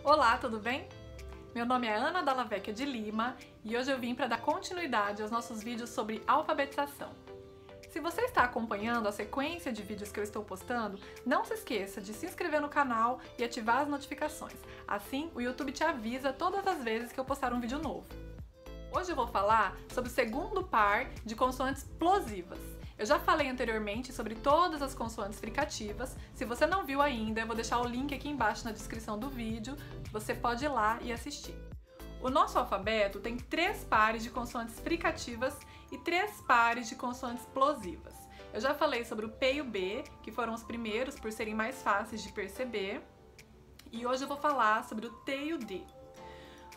Olá, tudo bem? Meu nome é Ana Dalla Vecchia de Lima e hoje eu vim para dar continuidade aos nossos vídeos sobre alfabetização. Se você está acompanhando a sequência de vídeos que eu estou postando, não se esqueça de se inscrever no canal e ativar as notificações. Assim, o YouTube te avisa todas as vezes que eu postar um vídeo novo. Hoje eu vou falar sobre o segundo par de consoantes plosivas. Eu já falei anteriormente sobre todas as consoantes fricativas. Se você não viu ainda, eu vou deixar o link aqui embaixo na descrição do vídeo. Você pode ir lá e assistir. O nosso alfabeto tem 3 pares de consoantes fricativas e 3 pares de consoantes plosivas. Eu já falei sobre o P e o B, que foram os primeiros por serem mais fáceis de perceber. E hoje eu vou falar sobre o T e o D.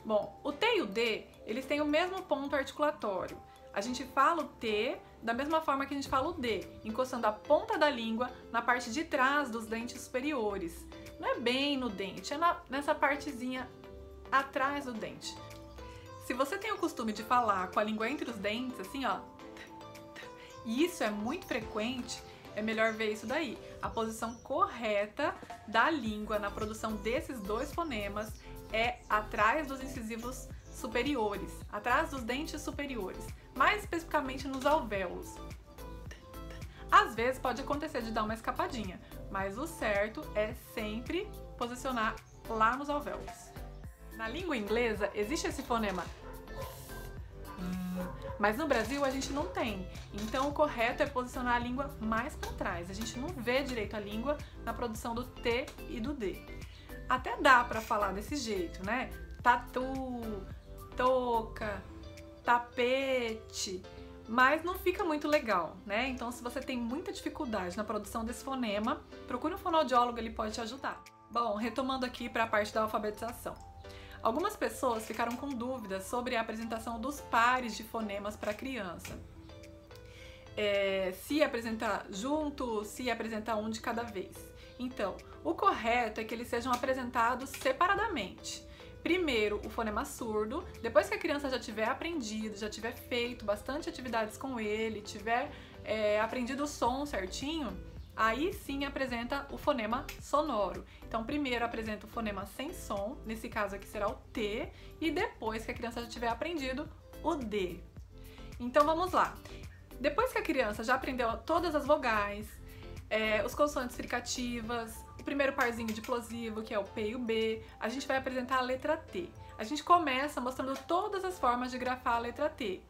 Bom, o T e o D, eles têm o mesmo ponto articulatório. A gente fala o T da mesma forma que a gente fala o D, encostando a ponta da língua na parte de trás dos dentes superiores. Não é bem no dente, é nessa partezinha atrás do dente. Se você tem o costume de falar com a língua entre os dentes, assim ó, e isso é muito frequente, é melhor ver isso daí. A posição correta da língua na produção desses 2 fonemas é atrás dos incisivos superiores, atrás dos dentes superiores, mais especificamente nos alvéolos. Às vezes pode acontecer de dar uma escapadinha, mas o certo é sempre posicionar lá nos alvéolos. Na língua inglesa existe esse fonema, mas no Brasil a gente não tem, então o correto é posicionar a língua mais para trás. A gente não vê direito a língua na produção do T e do D. Até dá para falar desse jeito, né? Tatu, touca, tapete, mas não fica muito legal, né? Então, se você tem muita dificuldade na produção desse fonema, procure um fonoaudiólogo, ele pode te ajudar. Bom, retomando aqui para a parte da alfabetização. Algumas pessoas ficaram com dúvidas sobre a apresentação dos pares de fonemas para a criança. Se apresentar junto, se apresentar um de cada vez. Então, o correto é que eles sejam apresentados separadamente. Primeiro, o fonema surdo, depois que a criança já tiver aprendido, já tiver feito bastante atividades com ele, tiver aprendido o som certinho, aí sim apresenta o fonema sonoro. Então, primeiro apresenta o fonema sem som, nesse caso aqui será o T, e depois que a criança já tiver aprendido, o D. Então, vamos lá. Depois que a criança já aprendeu todas as vogais, os consoantes fricativas, o primeiro parzinho de plosivo, que é o P e o B, a gente vai apresentar a letra T. A gente começa mostrando todas as formas de grafar a letra T.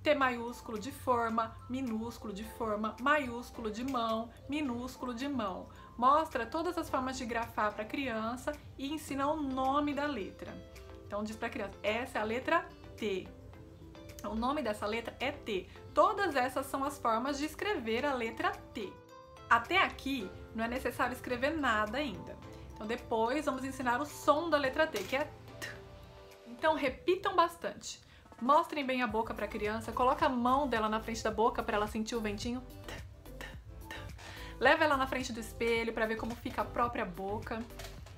T maiúsculo de forma, minúsculo de forma, maiúsculo de mão, minúsculo de mão. Mostra todas as formas de grafar para a criança e ensina o nome da letra. Então diz para a criança, essa é a letra T. O nome dessa letra é T. Todas essas são as formas de escrever a letra T. Até aqui não é necessário escrever nada ainda. Então depois vamos ensinar o som da letra T, que é T. Então repitam bastante. Mostrem bem a boca para a criança, coloca a mão dela na frente da boca para ela sentir o ventinho. T, t, t. Leva ela na frente do espelho para ver como fica a própria boca.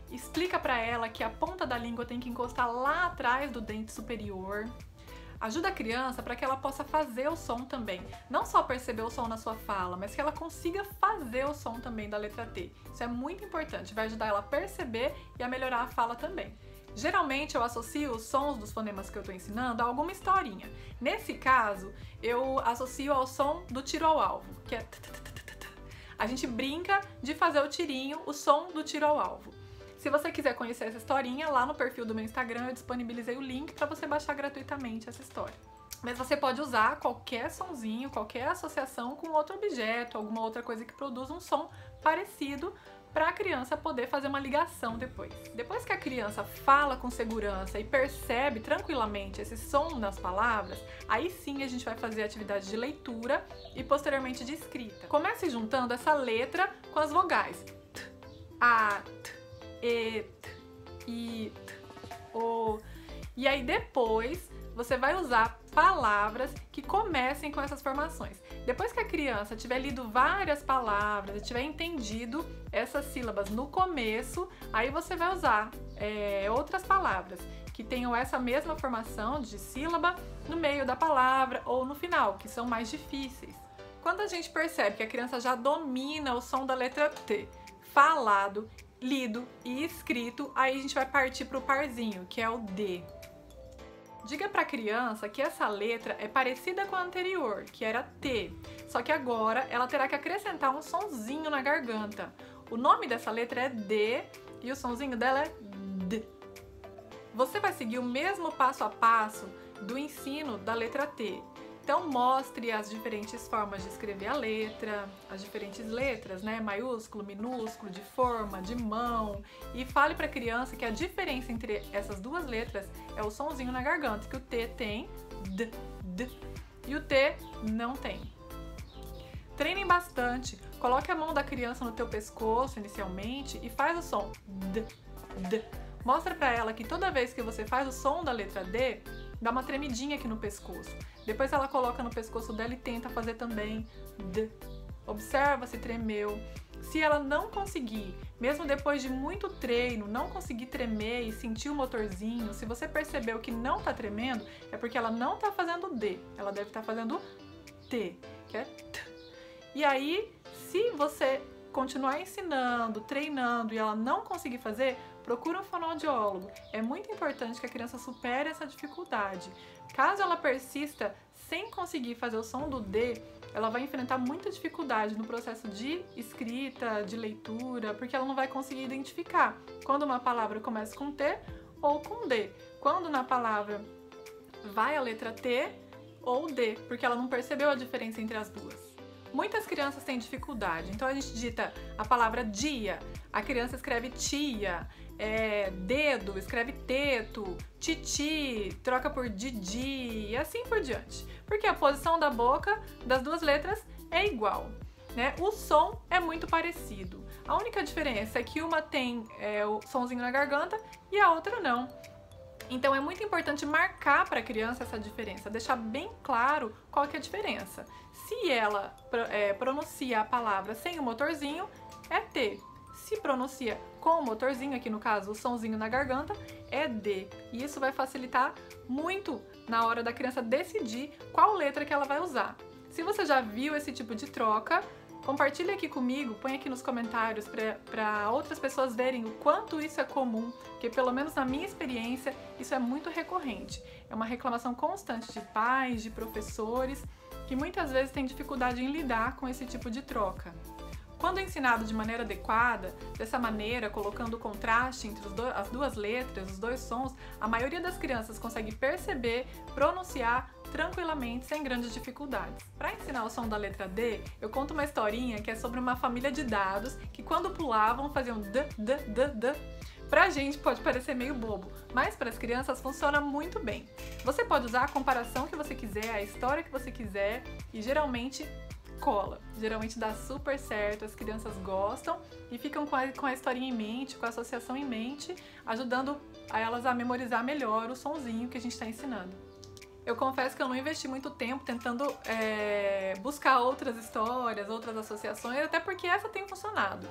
Explica para ela que a ponta da língua tem que encostar lá atrás do dente superior. Ajuda a criança para que ela possa fazer o som também. Não só perceber o som na sua fala, mas que ela consiga fazer o som também da letra T. Isso é muito importante, vai ajudar ela a perceber e a melhorar a fala também. Geralmente eu associo os sons dos fonemas que eu estou ensinando a alguma historinha. Nesse caso, eu associo ao som do tiro ao alvo, que é... A gente brinca de fazer o tirinho, o som do tiro ao alvo. Se você quiser conhecer essa historinha, lá no perfil do meu Instagram eu disponibilizei o link para você baixar gratuitamente essa história. Mas você pode usar qualquer sonzinho, qualquer associação com outro objeto, alguma outra coisa que produza um som parecido para a criança poder fazer uma ligação depois. Depois que a criança fala com segurança e percebe tranquilamente esse som das palavras, aí sim a gente vai fazer a atividade de leitura e posteriormente de escrita. Comece juntando essa letra com as vogais. T, A, T, E, T, I, T, O. E aí depois você vai usar palavras que comecem com essas formações. Depois que a criança tiver lido várias palavras, tiver entendido essas sílabas no começo, aí você vai usar outras palavras que tenham essa mesma formação de sílaba no meio da palavra ou no final, que são mais difíceis. Quando a gente percebe que a criança já domina o som da letra T falado lido e escrito, aí a gente vai partir para o parzinho, que é o D. Diga para a criança que essa letra é parecida com a anterior, que era T, só que agora ela terá que acrescentar um sonzinho na garganta. O nome dessa letra é D e o sonzinho dela é D. Você vai seguir o mesmo passo a passo do ensino da letra T. Então mostre as diferentes formas de escrever a letra, as diferentes letras, né? Maiúsculo, minúsculo, de forma, de mão. E fale para a criança que a diferença entre essas duas letras é o sonzinho na garganta, que o T tem D, D, e o T não tem. Treinem bastante, coloque a mão da criança no teu pescoço inicialmente e faz o som D, D. Mostra para ela que toda vez que você faz o som da letra D, dá uma tremidinha aqui no pescoço. Depois ela coloca no pescoço dela e tenta fazer também D. Observa se tremeu. Se ela não conseguir, mesmo depois de muito treino, não conseguir tremer e sentir o motorzinho, se você percebeu que não tá tremendo, é porque ela não tá fazendo D. Ela deve estar fazendo T, que é T. E aí, se você continuar ensinando, treinando e ela não conseguir fazer, procura um fonoaudiólogo. É muito importante que a criança supere essa dificuldade. Caso ela persista sem conseguir fazer o som do D, ela vai enfrentar muita dificuldade no processo de escrita, de leitura, porque ela não vai conseguir identificar quando uma palavra começa com T ou com D. Quando na palavra vai a letra T ou D, porque ela não percebeu a diferença entre as duas. Muitas crianças têm dificuldade, então a gente digita a palavra dia, a criança escreve tia, dedo, escreve teto, titi, troca por didi e assim por diante. Porque a posição da boca das duas letras é igual, né? O som é muito parecido. A única diferença é que uma tem o sonzinho na garganta e a outra não. Então é muito importante marcar para a criança essa diferença, deixar bem claro qual que é a diferença. Se ela pronuncia a palavra sem o motorzinho, é T. Se pronuncia com o motorzinho, aqui no caso o sonzinho na garganta, é D. E isso vai facilitar muito na hora da criança decidir qual letra que ela vai usar. Se você já viu esse tipo de troca, compartilhe aqui comigo, põe aqui nos comentários para outras pessoas verem o quanto isso é comum, porque pelo menos na minha experiência isso é muito recorrente. É uma reclamação constante de pais, de professores, que muitas vezes têm dificuldade em lidar com esse tipo de troca. Quando ensinado de maneira adequada, dessa maneira, colocando o contraste entre as duas letras, os dois sons, a maioria das crianças consegue perceber, pronunciar tranquilamente, sem grandes dificuldades. Para ensinar o som da letra D, eu conto uma historinha que é sobre uma família de dados que quando pulavam faziam D, D, D, D. Pra gente pode parecer meio bobo, mas para as crianças funciona muito bem. Você pode usar a comparação que você quiser, a história que você quiser e geralmente cola. Geralmente dá super certo, as crianças gostam e ficam com a historinha em mente, com a associação em mente, ajudando a elas a memorizar melhor o sonzinho que a gente está ensinando. Eu confesso que eu não investi muito tempo tentando buscar outras histórias, outras associações, até porque essa tem funcionado.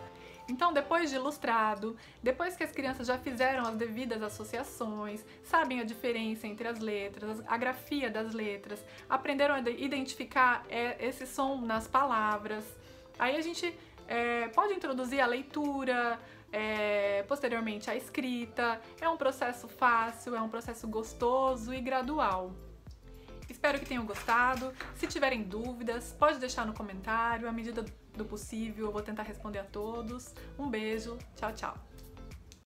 Então, depois de ilustrado, depois que as crianças já fizeram as devidas associações, sabem a diferença entre as letras, a grafia das letras, aprenderam a identificar esse som nas palavras, aí a gente pode introduzir a leitura, posteriormente a escrita. É um processo fácil, é um processo gostoso e gradual. Espero que tenham gostado. Se tiverem dúvidas, pode deixar no comentário. À medida do possível, eu vou tentar responder a todos. Um beijo, tchau, tchau!